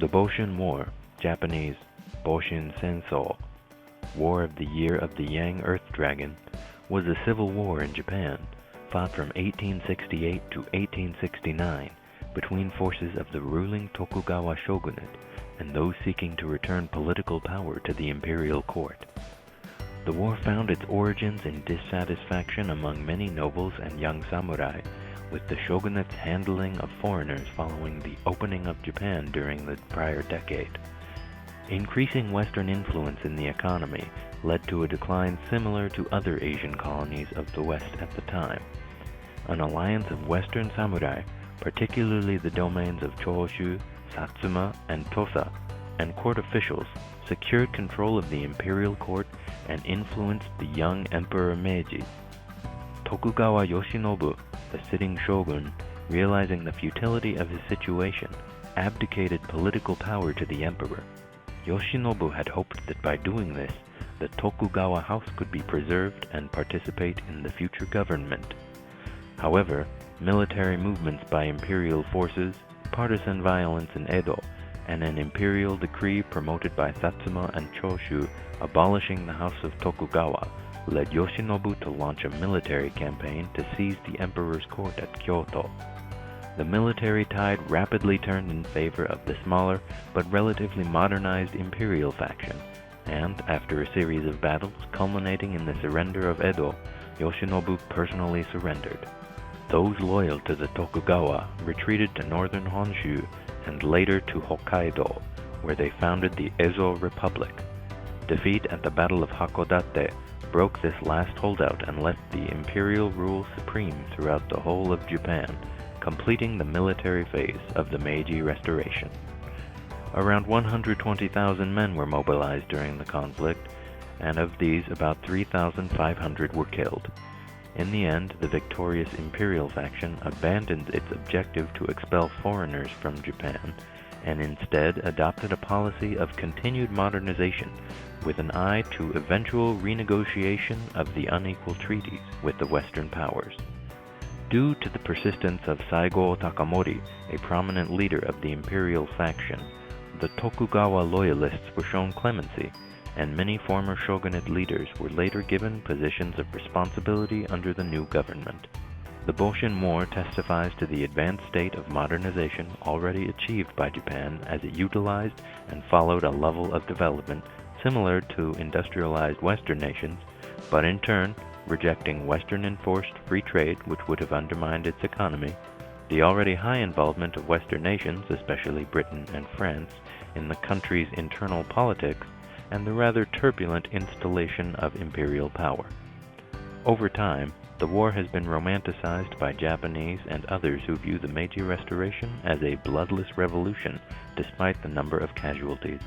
The Boshin War, Japanese Boshin Senso, War of the Year of the Yang Earth Dragon, was a civil war in Japan, fought from 1868 to 1869 between forces of the ruling Tokugawa shogunate and those seeking to return political power to the imperial court. The war found its origins in dissatisfaction among many nobles and young samurai with the shogunate's handling of foreigners following the opening of Japan during the prior decade. Increasing Western influence in the economy led to a decline similar to other Asian colonies of the West at the time. An alliance of Western samurai, particularly the domains of Choshu, Satsuma, and Tosa, and court officials, secured control of the imperial court and influenced the young Emperor Meiji. Tokugawa Yoshinobu, the sitting shogun, realizing the futility of his situation, abdicated political power to the emperor. Yoshinobu had hoped that by doing this, the Tokugawa house could be preserved and participate in the future government. However, military movements by imperial forces, partisan violence in Edo, and an imperial decree promoted by Satsuma and Choshu abolishing the house of Tokugawa led Yoshinobu to launch a military campaign to seize the emperor's court at Kyoto. The military tide rapidly turned in favor of the smaller but relatively modernized imperial faction, and after a series of battles culminating in the surrender of Edo, Yoshinobu personally surrendered. Those loyal to the Tokugawa retreated to northern Honshu and later to Hokkaido, where they founded the Ezo Republic. Defeat at the Battle of Hakodate broke this last holdout and left the imperial rule supreme throughout the whole of Japan, completing the military phase of the Meiji Restoration. Around 120,000 men were mobilized during the conflict, and of these about 3,500 were killed. In the end, the victorious imperial faction abandoned its objective to expel foreigners from Japan and instead adopted a policy of continued modernization with an eye to eventual renegotiation of the unequal treaties with the Western powers. Due to the persistence of Saigo Takamori, a prominent leader of the imperial faction, the Tokugawa loyalists were shown clemency, and many former shogunate leaders were later given positions of responsibility under the new government. The Boshin War testifies to the advanced state of modernization already achieved by Japan as it utilized and followed a level of development similar to industrialized Western nations, but in turn rejecting Western-enforced free trade which would have undermined its economy, the already high involvement of Western nations, especially Britain and France, in the country's internal politics, and the rather turbulent installation of imperial power. Over time, the war has been romanticized by Japanese and others who view the Meiji Restoration as a bloodless revolution despite the number of casualties.